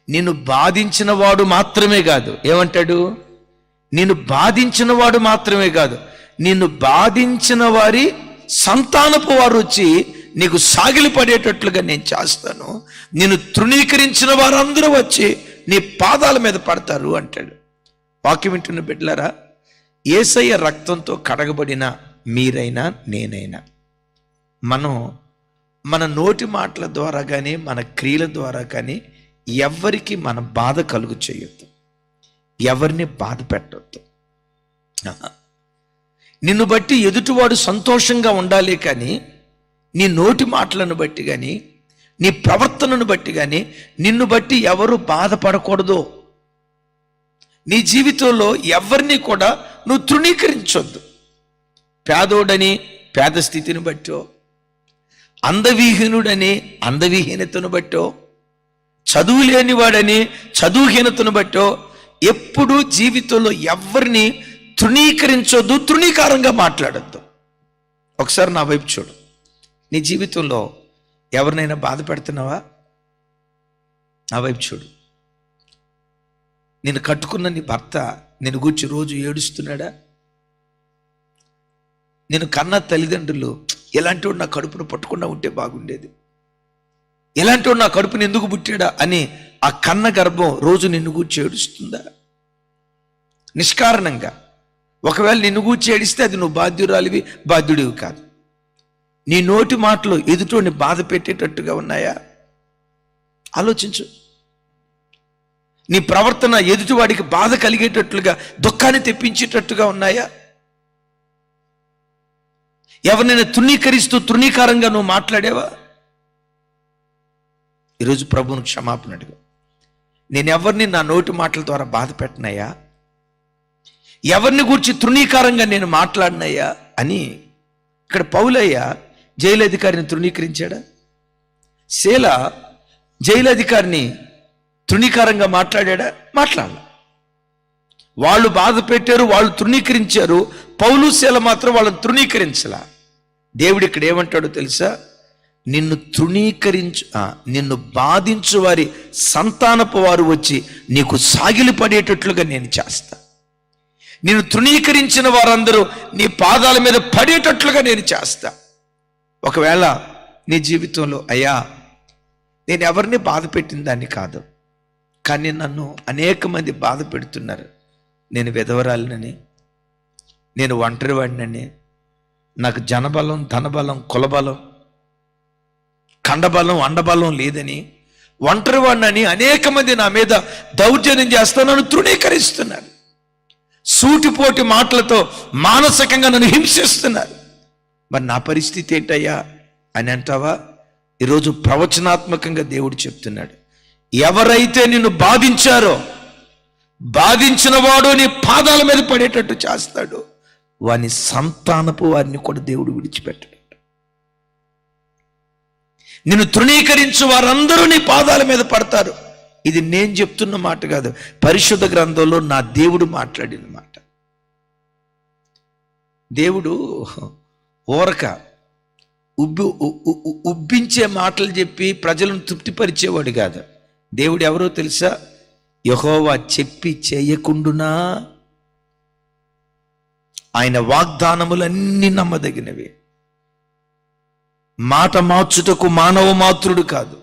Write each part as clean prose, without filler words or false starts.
నిన్ను బాధించిన వాడు మాత్రమే కాదు, ఏమంటాడు? నిన్ను బాధించిన వాడు మాత్రమే కాదు, నిన్ను బాధించిన వారి సంతానపు వారు వచ్చి నీకు సాగిలి పడేటట్లుగా నేను చేస్తాను. నిన్ను తృణీకరించిన వారందరూ వచ్చి నీ పాదాల మీద పడతారు అంటాడు. వాక్యం వింటున్న బిడ్డలారా, యేసయ్య రక్తంతో కడగబడిన మీరైనా నేనైనా మనం మన నోటి మాటల ద్వారా కానీ మన క్రియల ద్వారా కానీ ఎవరికి మన బాధ కలుగు చేయొద్దు, ఎవరిని బాధ పెట్టొద్దు. నిన్ను బట్టి ఎదుటివాడు సంతోషంగా ఉండాలి, కానీ నీ నోటి మాటలను బట్టి కానీ నీ ప్రవర్తనను బట్టి కానీ నిన్ను బట్టి ఎవరు బాధపడకూడదు. నీ జీవితంలో ఎవరిని కూడా నువ్వు తృణీకరించొద్దు. పేదోడని పేద స్థితిని బట్టో, అందవిహీనుడని అందవిహీనతను బట్టో, చదువు లేనివాడని చదువుహీనతను బట్టో ఎప్పుడూ జీవితంలో ఎవరిని తృణీకరించొద్దు, తృణీకారంగా మాట్లాడద్దు. ఒకసారి నా వైపు చూడు. నీ జీవితంలో ఎవరినైనా బాధ పెడుతున్నావా? నా వైపు చూడు. నేను కట్టుకున్న నీ భర్త నేను గూర్చి రోజు ఏడుస్తున్నాడా? నేను కన్న తల్లిదండ్రులు ఎలాంటి వాడు నా కడుపును పట్టకుండా ఉంటే బాగుండేది, ఎలాంటి వాడు నా కడుపుని ఎందుకు పుట్టాడా అని ఆ కన్న గర్భం రోజు నిన్ను గూర్చి ఏడుస్తుందా? నిష్కారణంగా. ఒకవేళ నిన్ను గూర్చి ఏడిస్తే అది నువ్వు బాధ్యురాలివి, బాధ్యుడివి కాదు. నీ నోటి మాటలు ఎదుటోని బాధ పెట్టేటట్టుగా ఉన్నాయా? ఆలోచించు. నీ ప్రవర్తన ఎదుటివాడికి బాధ కలిగేటట్లుగా, దుఃఖాన్ని తెప్పించేటట్టుగా ఉన్నాయా? ఎవరినైనా తృణీకరిస్తూ తృణీకారంగా నువ్వు మాట్లాడేవా? ఈరోజు ప్రభువును క్షమాపణ అడుగు. నేను ఎవరిని నా నోటి మాటల ద్వారా బాధ పెట్టనయ్యా, ఎవరిని గురించి తృణీకారంగా నేను మాట్లాడినయ్యా అని. ఇక్కడ పౌలయ్య జైలు అధికారిని తృణీకరించాడా? శీల జైలు అధికారిని తృణీకారంగా మాట్లాడా? మాట్లాడాల. వాళ్ళు బాధ పెట్టారు, వాళ్ళు తృణీకరించారు. పౌలు శీల మాత్రం వాళ్ళని తృణీకరించలా. దేవుడు ఇక్కడ ఏమంటాడో తెలుసా? నిన్ను బాధించు వారి సంతానపు వారు వచ్చి నీకు సాగిలి పడేటట్లుగా నేను చేస్తా. నిన్ను తృణీకరించిన వారందరూ నీ పాదాల మీద పడేటట్లుగా నేను చేస్తా. ఒకవేళ నీ జీవితంలో అయ్యా నేను ఎవరిని బాధ పెట్టిన దాన్ని కాదు, కానీ నన్ను అనేక మంది బాధ పెడుతున్నారు, నేను విధవరాలినని, నేను ఒంటరివాడినని, నాకు జనబలం ధనబలం కులబలం ఖండబలం అండబలం లేదని, ఒంటరివాడినని అనేక మంది నా మీద దౌర్జన్యం చేస్తా నన్ను తృణీకరిస్తున్నారు, సూటిపోటి మాటలతో మానసికంగా నన్ను హింసిస్తున్నారు. మరి నా పరిస్థితి ఏంటయ్యా అని అంటావా? ఈరోజు ప్రవచనాత్మకంగా దేవుడు చెప్తున్నాడు, ఎవరైతే నిన్ను బాధించారో బాధించిన వాడు నీ పాదాల మీద పడేటట్టు చేస్తాడు, వాని సంతానపు వారిని కూడా దేవుడు విడిచిపెట్టాడు. నిన్ను తృణీకరించు వారందరూ నీ పాదాల మీద పడతారు. ఇది నేను చెప్తున్న మాట కాదు, పరిశుద్ధ గ్రంథంలో నా దేవుడు మాట్లాడిన మాట. దేవుడు ఊరక ఉబ్బించే మాటలు చెప్పి ప్రజలను తృప్తిపరిచేవాడు కాదు. దేవుడు ఎవరో తెలుసా? యెహోవా చెప్పి చేయకుండునా ఆయన వాగ్దానములన్నీ నమ్మదగినవి. మాట మార్చుటకు మానవ మాతృడు కాదు,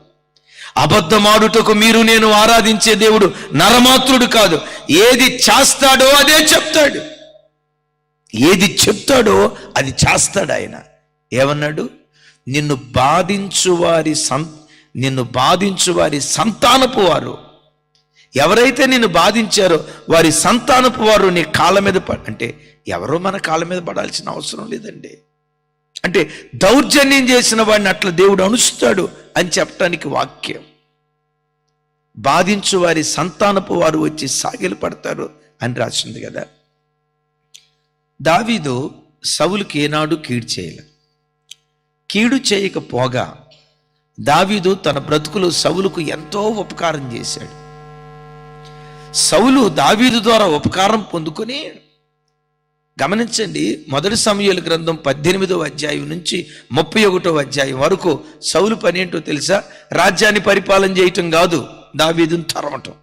అబద్ధమాడుటకు మీరు నేను ఆరాధించే దేవుడు నరమాతృడు కాదు. ఏది చేస్తాడో అదే చెప్తాడు, ఏది చెప్తాడో అది చేస్తాడు ఆయన. ఏమన్నాడు? నిన్ను బాధించు వారి సంతానపు వారు, ఎవరైతే నిన్ను బాధించారో వారి సంతానపు వారు నీ కాళ్ళ మీద అంటే ఎవరో మన కాళ్ళ మీద పడాల్సిన అవసరం లేదండి. అంటే దౌర్జన్యం చేసిన వాడిని అట్లా దేవుడు అణుస్తాడు అని చెప్పడానికి వాక్యం. బాధించు వారి సంతానపు వారు వచ్చి సాగిలు పడతారు అని రాసింది కదా. దావీదు సౌలుకి ఏనాడు కీడు చేయలే. కీడు చేయకపోగా దావీదు తన బ్రతుకులో సౌలుకు ఎంతో ఉపకారం చేశాడు. సౌలు దావీదు ద్వారా ఉపకారం పొందుకొని, గమనించండి, 1 సమూయేలు గ్రంథం 18వ అధ్యాయం నుంచి 31వ అధ్యాయం వరకు సౌలు పని ఏంటో తెలుసా? రాజ్యాన్ని పరిపాలన చేయటం కాదు, దావీదును తరమటం.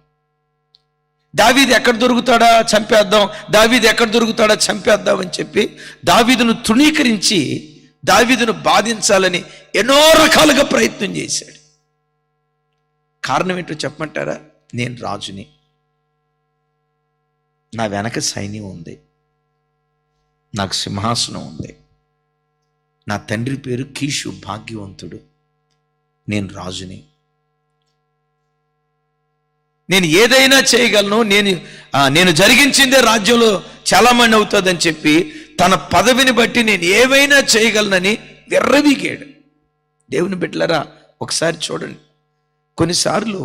దావీదు ఎక్కడ దొరుకుతాడా చంపేద్దాం, దావీదు ఎక్కడ దొరుకుతాడా చంపేద్దాం అని చెప్పి దావీదును తృణీకరించి దావీదును బాధించాలని ఎన్నో రకాలుగా ప్రయత్నం చేశాడు. కారణం ఏంటో చెప్పమంటారా? నేను రాజుని, నా వెనక సైన్యం ఉంది, నాకు సింహాసనం ఉంది, నా తండ్రి పేరు కీషు భాగ్యవంతుడు, నేను రాజుని, నేను ఏదైనా చేయగలను, నేను జరిగించిందే రాజ్యంలో చాలామంది అవుతుందని చెప్పి తన పదవిని బట్టి నేను ఏవైనా చేయగలనని విర్రవీగాడు. దేవుని బిడ్డలారా, ఒకసారి చూడండి, కొన్నిసార్లు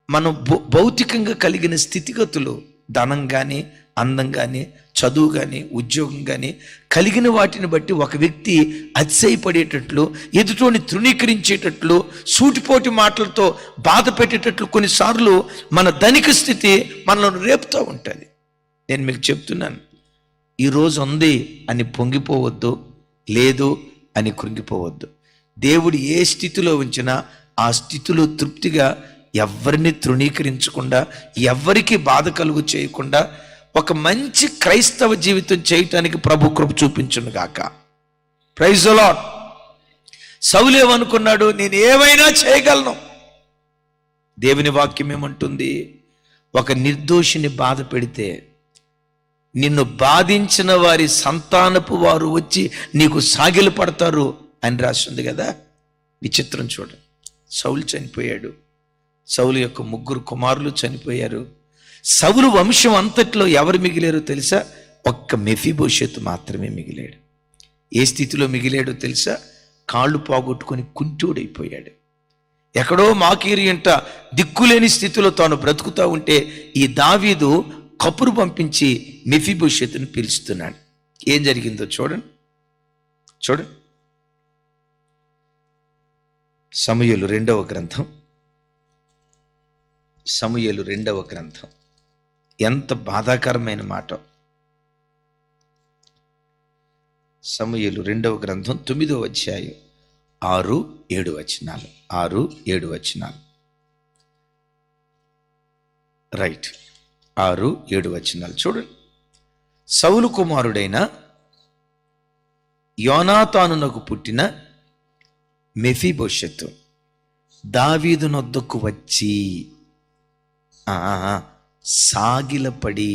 మనం భౌతికంగా కలిగిన స్థితిగతులు, ధనం కానీ, అందం కానీ, చదువు కానీ, ఉద్యోగం కానీ కలిగిన వాటిని బట్టి ఒక వ్యక్తి అతిశయపడేటట్లు, ఎదుటోని తృణీకరించేటట్లు, సూటిపోటి మాటలతో బాధ పెట్టేటట్లు కొన్నిసార్లు మన ధనిక స్థితి మనల్ని రేపుతూ ఉంటుంది. నేను మీకు చెప్తున్నాను, ఈరోజు ఉంది అని పొంగిపోవద్దు, లేదు అని కృంగిపోవద్దు. దేవుడు ఏ స్థితిలో ఉంచినా ఆ స్థితిలో తృప్తిగా ఎవరిని తృణీకరించకుండా, ఎవరికి బాధ కలుగు చేయకుండా ఒక మంచి క్రైస్తవ జీవితం చేయటానికి ప్రభు కృప చూపించును గాక. Praise the lord. సౌలు ఏమనుకున్నాడు? నేను ఏమైనా చేయగలను. దేవుని వాక్యం ఏమంటుంది? ఒక నిర్దోషిని బాధ పెడితే నిన్ను బాధించిన వారి సంతానపు వారు వచ్చి నీకు సాగిలు పడతారు అని రాసింది కదా. విచిత్రం చూడండి. సౌలు చనిపోయాడు, సౌలు యొక్క 3 కుమారులు చనిపోయారు. సౌలు వంశం అంతట్లో ఎవరు మిగిలారో తెలుసా? ఒక్క మెఫీబోషెతు మాత్రమే మిగిలాడు. ఏ స్థితిలో మిగిలాడో తెలుసా? కాళ్ళు పోగొట్టుకొని కుంటోడైపోయాడు. ఎక్కడో మాకీరి ఇంట దిక్కులేని స్థితిలో తాను బ్రతుకుతూ ఉంటే ఈ దావీదు కబురు పంపించి మెఫీబోషెతుని పిలుస్తున్నాడు. ఏం జరిగిందో చూడండి. సమూయేలు 2వ గ్రంథం, సమూయేలు 2వ గ్రంథం. ఎంత బాధాకరమైన మాట. సమూయేలు 2వ గ్రంథం 9వ అధ్యాయం 6-7 వచనాలు. 6-7 వచనాలు. రైట్, 6-7 వచనాలు చూడండి. సౌలు కుమారుడైన యోనాతానునకు పుట్టిన మెఫీబోషెతు దావీదు నొద్దకు వచ్చి సాగిలపడి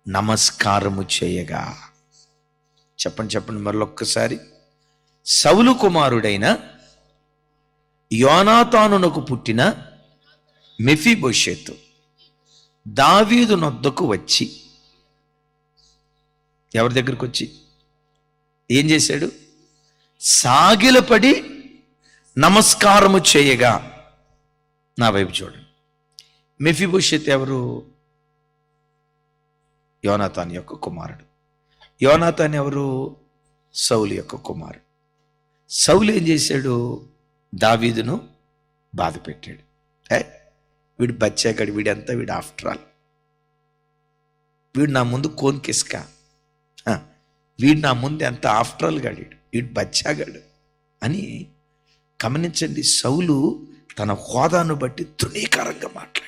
నమస్కారము చేయగా. చెప్పండి మరొక్కసారి. సౌలు కుమారుడైన యోనాతానునకు పుట్టిన మెఫీబోషెతు దావీదు నొద్దకు వచ్చి, ఎవరి దగ్గరకు వచ్చి ఏం చేశాడు? సాగిలపడి నమస్కారము చేయగా. నా వైపు చూడండి. మెఫీబోషెతు ఎవరు? యోనాతాను యొక్క కుమారుడు. యోనాతాను ఎవరు? సౌలు యొక్క కుమారుడు. సౌలు ఏం చేశాడు? దావీదును బాధ పెట్టాడు. వీడు బచ్చాగాడు, వీడంతా వీడు ఆఫ్టర్ ఆల్, వీడు నా ముందు కోన్కిస్క, వీడు నా ముందు ఎంత ఆఫ్టర్ ఆల్ గాడు, వీడు బచ్చాగాడు అని. గమనించండి, సౌలు తన హోదాను బట్టి తృణీకారంగా మాట్లాడాడు.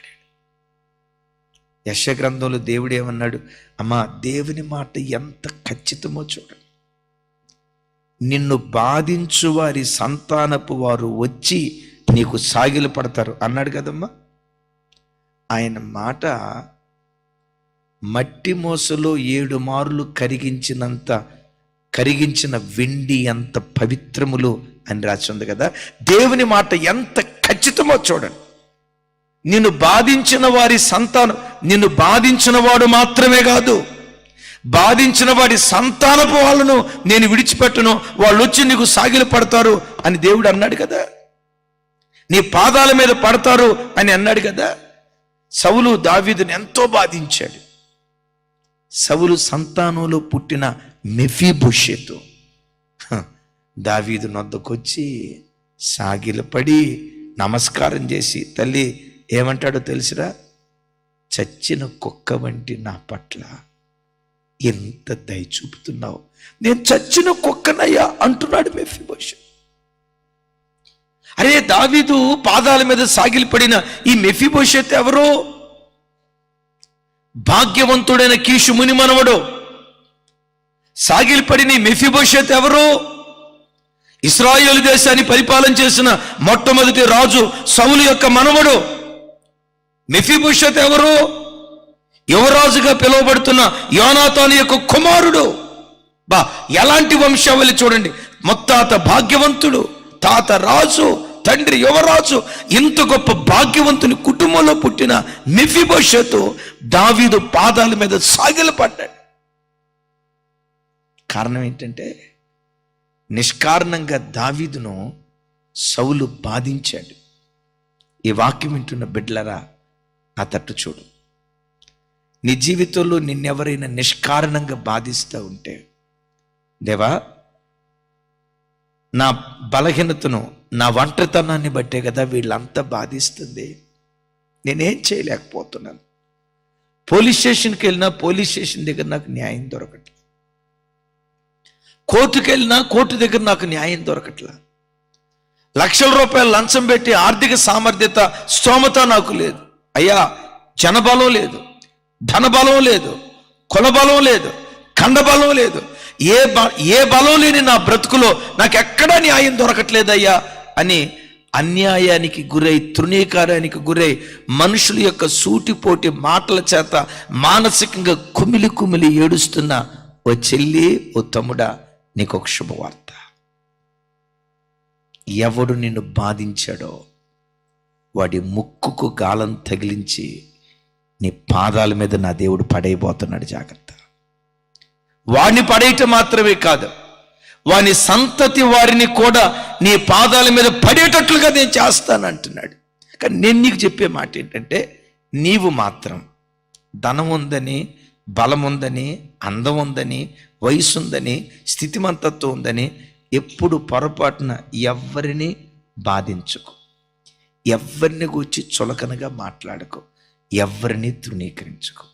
యెషయా గ్రంథంలో దేవుడు ఏమన్నాడు? అమ్మా, దేవుని మాట ఎంత ఖచ్చితమో చూడండి. నిన్ను బాధించు వారి సంతానపు వారు వచ్చి నీకు సాగిలు పడతారు అన్నాడు కదమ్మా. ఆయన మాట మట్టి మోసలో 7 మార్లు కరిగించిన వెండి ఎంత పవిత్రములు అని రాసి ఉంది కదా. దేవుని మాట ఎంత ఖచ్చితమో చూడండి. నిన్ను బాధించిన వారి సంతానం, నిన్ను బాధించిన వాడు మాత్రమే కాదు, బాధించిన వాడి సంతానపు వాళ్ళను నేను విడిచిపెట్టను, వాళ్ళు వచ్చి నీకు సాగిలు పడతారు అని దేవుడు అన్నాడు కదా. నీ పాదాల మీద పడతారు అని అన్నాడు కదా. సౌలు దావీదుని ఎంతో బాధించాడు. సౌలు సంతానంలో పుట్టిన మెఫీబోషెతు దావీదు నొద్దకొచ్చి సాగిలపడి నమస్కారం చేసి, తల్లి ఏమంటాడో తెలుసురా? చచ్చిన కుక్క వంటి నా పట్ల ఎంత దయ చూపుతున్నావు, నేను చచ్చిన కుక్కనయ్యా అంటున్నాడు మెఫీబోషెతు. అరే, దావీదు పాదాల మీద సాగిలపడిన ఈ మెఫీబోషెత్ ఎవరో? భాగ్యవంతుడైన కీషు ముని మనవడు. సాగిలపడిన ఈ మెఫీబోషెత్ ఎవరో? ఇశ్రాయేలు దేశాన్ని పరిపాలన చేసిన మొట్టమొదటి రాజు సౌలు యొక్క మనవడు. మెఫీబోషెత్ ఎవరు? యువరాజుగా పిలువబడుతున్న యోనాతాను యొక్క కుమారుడు. ఎలాంటి వంశావళి చూడండి. ముత్తాత భాగ్యవంతుడు, తాత రాజు, తండ్రి యువరాజు. ఇంత గొప్ప భాగ్యవంతుని కుటుంబంలో పుట్టిన మెఫీబోషెతు దావీదు పాదాల మీద సాగిలపడ్డాడు. కారణం ఏంటంటే, నిష్కారణంగా దావీదును సౌలు బాధించాడు. ఈ వాక్యం వింటున్న బిడ్డలరా, ఆ తట్టు చూడు. నీ జీవితంలో నిన్నెవరైనా నిష్కారణంగా బాధిస్తూ ఉంటే, దేవా, నా బలహీనతను, నా ఒంటరితనాన్ని బట్టే కదా వీళ్ళంతా బాధిస్తుంది, నేనేం చేయలేకపోతున్నాను. పోలీస్ స్టేషన్కి వెళ్ళినా పోలీస్ స్టేషన్ దగ్గర నాకు న్యాయం దొరకట్లా. కోర్టుకు వెళ్ళినా కోర్టు దగ్గర నాకు న్యాయం దొరకట్లా. లక్షల రూపాయలు లంచం పెట్టి ఆర్థిక సామర్థ్యత, స్తోమత నాకు లేదు అయ్యా. జనబలం లేదు, ధనబలం లేదు, కులబలం లేదు, ఖండబలం లేదు. ఏ బలం లేని నా బ్రతుకులో నాకు ఎక్కడా న్యాయం దొరకట్లేదయ్యా అని అన్యాయానికి గురై, తృణీకారానికి గురై, మనుషుల యొక్క సూటిపోటి మాటల చేత మానసికంగా కుమిలి కుమిలి ఏడుస్తున్న ఓ చెల్లి, ఓ తమ్ముడా, నీకు ఒక శుభవార్త. ఎవడు నిన్ను బాధించాడో వాడి ముక్కుకు గాలం తగిలించి నీ పాదాల మీద నా దేవుడు పడైపోతున్నాడు. జాగ్రత్త. వాడిని పడేయటం మాత్రమే కాదు, వాని సంతతి వారిని కూడా నీ పాదాల మీద పడేటట్లుగా నేను చేస్తానంటున్నాడు. కానీ నేను నీకు చెప్పే మాట ఏంటంటే, నీవు మాత్రం ధనం ఉందని, బలం ఉందని, అందం ఉందని, వయసు ఉందని, స్థితిమంతత్వం ఉందని ఎప్పుడు పొరపాటున ఎవరిని బాధించుకో, ఎవరిని గూర్చి చులకనగా మాట్లాడుకో, ఎవరిని తృణీకరించుకో.